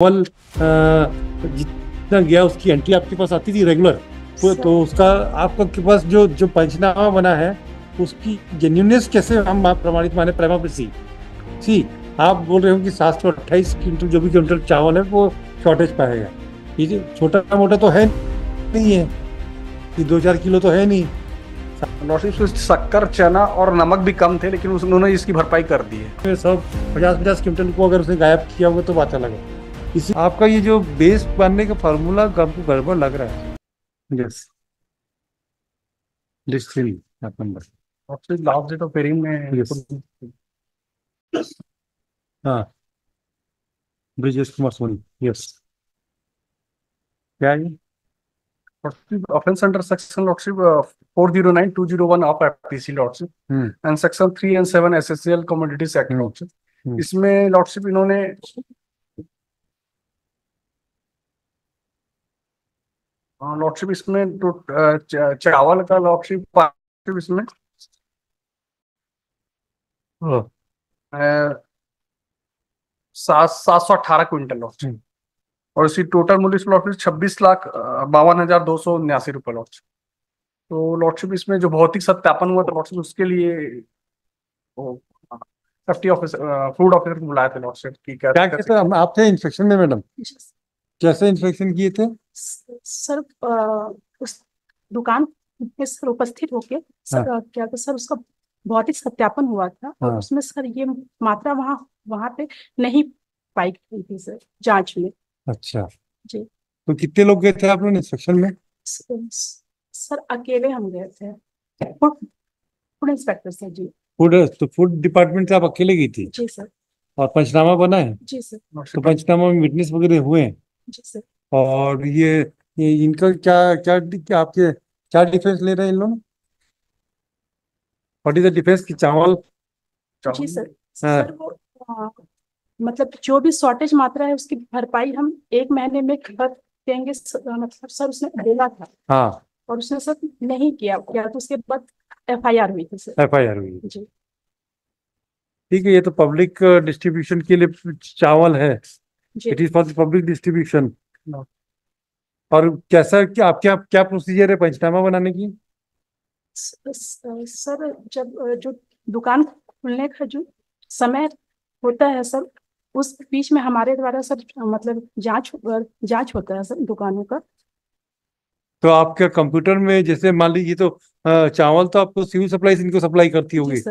चावल जितना गया उसकी एंट्री आपके पास आती थी रेगुलर, तो उसका आपके पास जो जो पंचनामा बना है उसकी जेन्युइननेस कैसे हम प्रमाणित माने प्रेमा फेसी। सी आप बोल रहे हो कि 728 क्विंटल जो भी क्विंटल चावल है वो शॉर्टेज पाएगा। ये जो छोटा मोटा तो है नहीं है, ये 2-4 किलो तो है नहीं। लॉर्डशिप शक्कर, चना और नमक भी कम थे, लेकिन उन्होंने इसकी भरपाई कर दी है। सब 50-50 क्विंटल को अगर उसने गायब किया होगा तो बात अलग है। इसी आपका ये जो बेस बनने का फार्मूला आपको गड़बड़ लग रहा है। Yes, list 3 number. सबसे लास्ट डेट ऑफ पेरिंग में यस, हाँ, ब्रिजेश कुमार सोनी। यस, क्या है ये? offense under section lordship 409-201 of IPC lordship and section 3 and 7 SSCL commodities act lordship। इसमें लॉर्डशिप इन्होंने लॉर्डशिप इसमें तो चावल का लॉर्डशिप इसमें 718 क्विंटल लॉर्डशिप, और इसकी टोटल मूल्य इस लॉर्डशिप 26,52,279 रुपए लॉर्डशिप। तो लॉर्डशिप इसमें जो भौतिक सत्यापन हुआ था लॉर्डशिप, उसके लिए सेफ्टी ऑफिसर फूड ऑफिसर को बुलाए थे लॉर्डशिप की क्या कहते हैं। आप थे इंस्पेक्शन में मैडम, कैसे इंस्पेक्शन किए थे? सर उस दुकान पे सर उपस्थित होके क्या था सर, उसका भौतिक सत्यापन हुआ था और उसमें सर ये मात्रा वहां पे नहीं पाई गई थी सर जांच में। अच्छा जी, तो कितने लोग गए थे आप लोग इंस्पेक्शन में? सर अकेले हम गए थे, फूड इंस्पेक्टर सर। जी, फूड डिपार्टमेंट से आप अकेले गई थी? जी सर। और पंचनामा बना है? जी सर। तो पंचनामा में विटनेस वगैरह हुए हैं? जी सर। और ये इनका क्या आपके क्या डिफेंस ले रहे हैं इन लोग? व्हाट इज द डिफेंस की चावल? जी सर। सर वो मतलब जो भी शॉर्टेज मात्रा है उसकी भरपाई हम 1 महीने में कर देंगे, मतलब सर उसने बोला था। हाँ, और उसने सर नहीं किया तो उसके बाद FIR हुई थी सर। FIR हुई। जी, ठीक है, ये तो पब्लिक डिस्ट्रीब्यूशन के लिए चावल है, it is for public distribution. और कैसा क्या क्या प्रोसीजर है पंचनामा बनाने की? सर जब जो दुकान खुलने का जो समय होता है सर, उस बीच में हमारे द्वारा सर मतलब जांच होता है सर दुकानों का। तो आपके कंप्यूटर में जैसे मान लीजिए, तो चावल तो आपको सिविल सप्लाईज इनको सप्लाई करती होगी,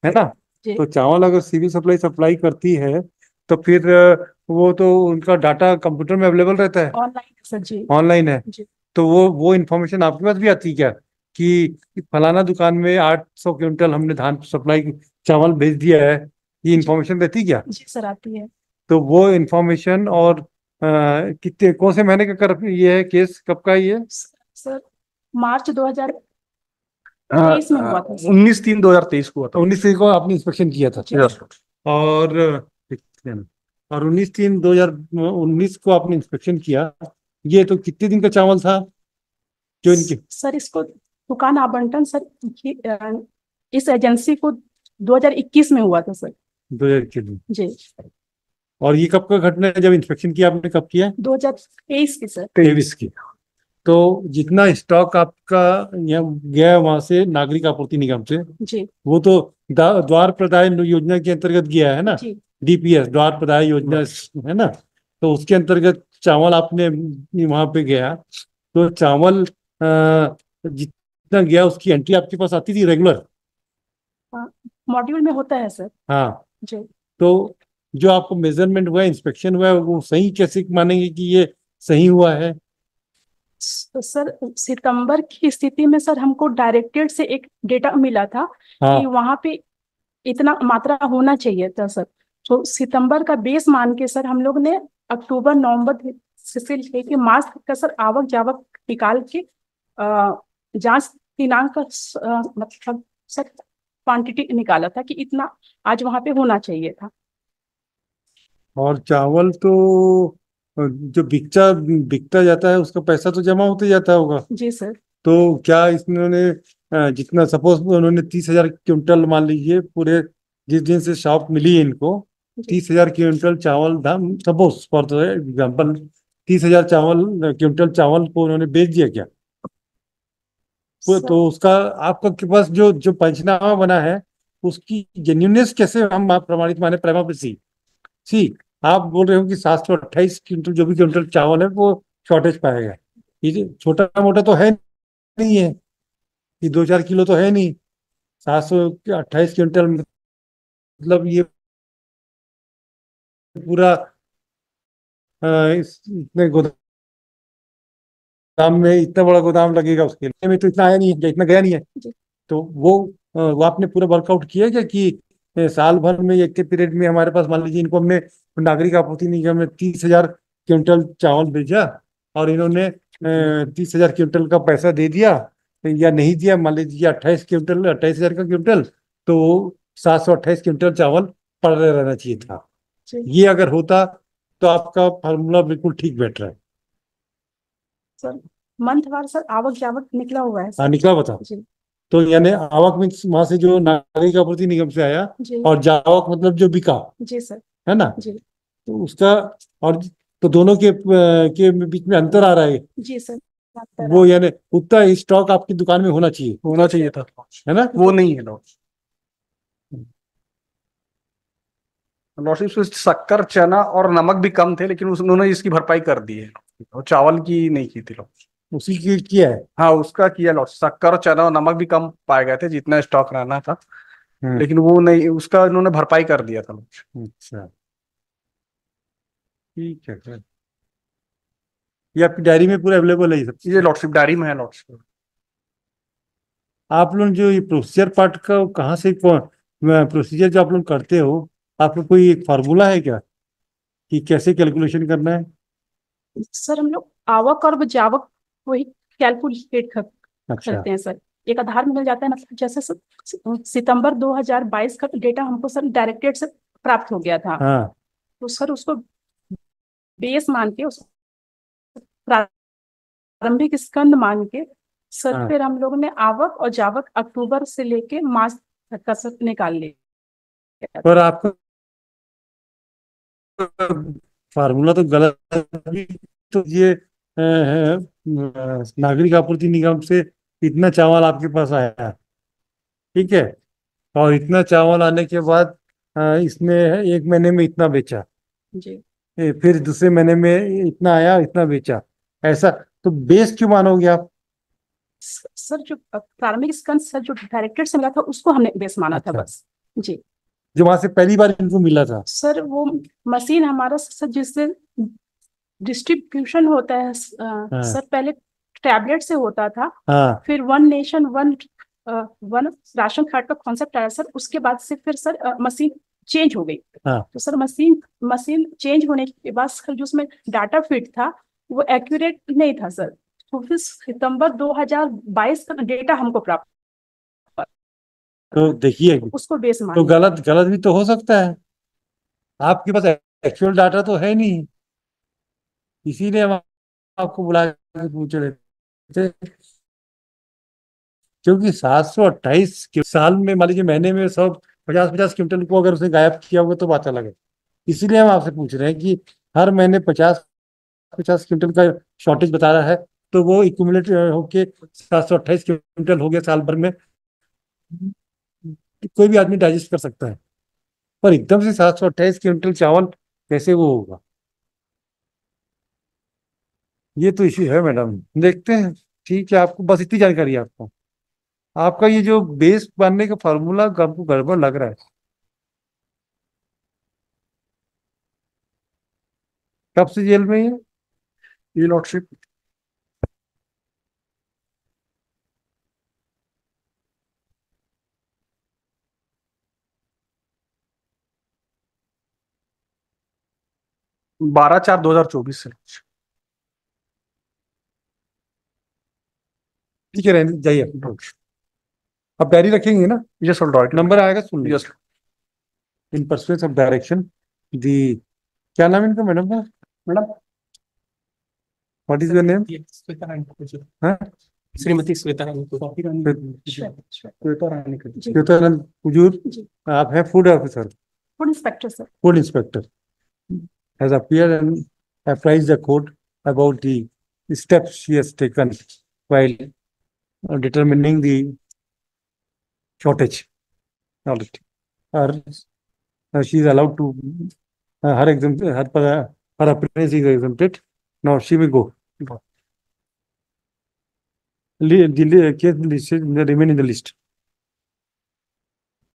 है ना? तो चावल अगर सिविल सप्लाई सप्लाई करती है तो फिर वो तो उनका डाटा कंप्यूटर में अवेलेबल रहता है, ऑनलाइन सर। जी, ऑनलाइन है। तो वो इंफॉर्मेशन आपके पास भी आती है क्या कि फलाना दुकान में 800 क्विंटल हमने धान सप्लाई चावल भेज दिया है, ये इंफॉर्मेशन रहती क्या? जी सर, आती है। तो वो इंफॉर्मेशन और कितने कौन से महीने का ये है केस, कब का ये? सर मार्च 2023 में हुआ था। 19/3/2023 को हुआ था। 19 को आपने इंस्पेक्शन किया था? और 19/3/2019 को आपने इंस्पेक्शन किया। ये तो कितने दिन का चावल था जो इनके? सर इसको दुकान आवंटन सर इस एजेंसी को 2021 में हुआ था सर। 2021 में? जी। और ये कब का घटना है, जब इंस्पेक्शन किया आपने कब किया? 2023 की सर। 23 की। तो जितना स्टॉक आपका यहाँ गया वहां से नागरिक आपूर्ति निगम से, जी, वो तो द्वार प्रदाय योजना के अंतर्गत गया है ना? DPS द्वार प्रदाय योजना है ना? तो उसके अंतर्गत चावल आपने वहां पे गया, तो चावल जितना गया उसकी एंट्री आपके पास आती थी रेगुलर? मॉड्यूल में होता है सर। हाँ जी। तो जो आपको मेजरमेंट हुआ, इंस्पेक्शन हुआ, वो सही कैसे मानेंगे कि ये सही हुआ है? तो सर सितंबर की स्थिति में सर हमको डायरेक्टेड से एक डेटा मिला था कि वहां पे इतना मात्रा होना चाहिए था सर। तो सितंबर का बेस मान के सर हम लोग ने अक्टूबर नवंबर से लेके मार्च तक का सर आवक जावक निकाल के जांच दिनांक का मतलब सर क्वांटिटी निकाला था कि इतना आज वहां पे होना चाहिए था। और चावल तो जो बिकता जाता है उसका पैसा तो जमा होते जाता होगा। जी सर। तो क्या इसमें जितना सपोज उन्होंने 30,000 क्विंटल मान लीजिए पूरे जिस दिन से शॉप मिली है इनको, जी 30,000 क्विंटल चावल धान, suppose for the example 30,000 quintal चावल को उन्होंने बेच दिया क्या? सर, तो उसका आपका के पास जो जो पंचनामा बना है उसकी जेन्युइननेस कैसे हम आप प्रमाणित माने प्रेमा फेसी? सी, आप बोल रहे हो कि 728 क्विंटल जो भी क्विंटल चावल है वो शॉर्टेज पाएगा। ये छोटा मोटा तो है नहीं है, ये 2-4 किलो तो है नहीं। 728 क्विंटल मतलब ये पूरा इतने गोदाम में इतना बड़ा गोदाम लगेगा, उसके लिए में तो इतना आया नहीं है, इतना गया नहीं है। जी तो वो आपने पूरा वर्कआउट किया क्या कि साल भर में एक के पीरियड में हमारे पास मान लीजिए इनको हमने नागरिक आपूर्ति निगम में 30,000 क्विंटल चावल भेजा और इन्होंने 30,000 क्विंटल का पैसा दे दिया या नहीं दिया, मान लीजिए 28 क्विंटल, 28,000 का क्विंटल, तो 728 क्विंटल चावल पड़ रहना चाहिए था। जी ये अगर होता तो आपका फार्मूला बिल्कुल ठीक बैठ रहा है। सर, मंथवार सर आवक जावक निकला हुआ है हाँ सर। निकला बता। जी तो यानी आवक में वहां से जो नागरिक आपूर्ति निगम से आया जी और जावक मतलब जो बिका, जी सर। है ना? जी तो उसका और तो दोनों के बीच में अंतर आ रहा है, जी सर। वो यानी उतना स्टॉक आपकी दुकान में होना चाहिए, होना चाहिए था, है ना? वो नहीं है लॉर्डशिप। लॉर्डशिप में शक्कर, चना और नमक भी कम थे, लेकिन उन्होंने इसकी भरपाई कर दी है, और चावल की नहीं की थी लॉर्डशिप। उसी की किया है। हाँ, उसका किया लॉर्डशिप। शक्कर, चना और नमक भी कम पाए गए थे जितना स्टॉक रहना था, लेकिन वो नहीं, उसका इन्होंने भरपाई कर दिया था लॉर्डशिप। अच्छा ठीक है सर, ये आपकी डायरी में पूरा अवेलेबल है ये सब? ये लॉर्डशिप डायरी में है लॉर्डशिप। आप लोग जो ये प्रोसीजर पार्ट का कहाँ से प्रोसीजर जो आप लोग करते हो, आपको कोई एक फार्मूला है क्या कि कैसे कैलकुलेशन करना है? सर हम लोग आवक और जावक वही कैलकुलेट अच्छा करते हैं सर। एक आधार मिल जाता है, मतलब जैसे सितंबर 2022 का डेटा हमको सर डायरेक्टेड से प्राप्त हो गया था। हाँ तो सर उसको बेस मान के, उस प्रारंभिक स्कंद मान के सर, हाँ। फिर हम लोग ने आवक और जावक अक्टूबर से लेके मार्च तक का सर निकाल लिया पर था। आपका फार्मूला तो गलत भी, तो ये नागरिक आपूर्ति निगम से इतना चावल आपके पास आया, ठीक है, और इतना चावल आने के बाद इसने 1 महीने में इतना बेचा, जी फिर दूसरे महीने में इतना आया इतना बेचा, ऐसा तो बेस क्यों मानोगे आप? सर जो प्रारंभिक स्कंद सर जो डायरेक्टेड से मिला था उसको हमने बेस माना था अच्छा। बस। जी जो वहां से पहली बार इनको मिला था? सर वो मशीन हमारा सर जिससे डिस्ट्रीब्यूशन होता है हाँ सर, पहले टैबलेट से होता था, हाँ फिर one nation one ration card का कॉन्सेप्ट आया सर, उसके बाद से फिर सर मशीन चेंज हो गई। हाँ। तो सर मशीन चेंज होने के बाद सर जो उसमें डाटा फीड था वो एक्यूरेट नहीं था सर। तो फिर सितंबर 2022 का डेटा हमको प्राप्त, तो देखिए, उसको बेस तो मानिए। गलत गलत भी तो हो सकता है, आपके पास एक्चुअल डाटा तो है नहीं, इसीलिए हम आपको बुला के पूछ रहे थे। क्योंकि 728 साल में मान लीजिए महीने में 150-50 क्विंटल को अगर उसने गायब किया होगा तो बात अलग है। इसीलिए हम आपसे पूछ रहे हैं कि हर महीने 50-50 क्विंटल का शॉर्टेज बता रहा है, तो वो इक्यूमुलेट होके 728 क्विंटल हो गया साल भर में, कोई भी आदमी डाइजेस्ट कर सकता है। पर एकदम से 728 क्विंटल चावल कैसे वो होगा, ये तो इश्यू है मैडम, देखते हैं। ठीक है, आपको बस इतनी जानकारी है आपको, आपका ये जो बेस बनने का फॉर्मूला आपको गड़बड़ लग रहा है। कब से जेल में है? ये लॉर्डशिप 12/4/2024 से। ठीक है, रहने जाइए, अब डायरी रखेंगे ना, यस ऑल नंबर आएगा सुन लीजिए। Yes. In pursuance of direction दी, क्या नाम है इनका मैडम का? Madam, what is your name? Shweta Rani Kujur. हाँ, श्रीमती श्वेता रानी कुजूर। श्वेता कुजूर, आप हैं food officer? Food inspector, sir. Food inspector has appeared and apprised the court about the steps she has taken while determining the shortage. Or she is allowed to her appearance is exempted. Now she will go. The case remain in the list.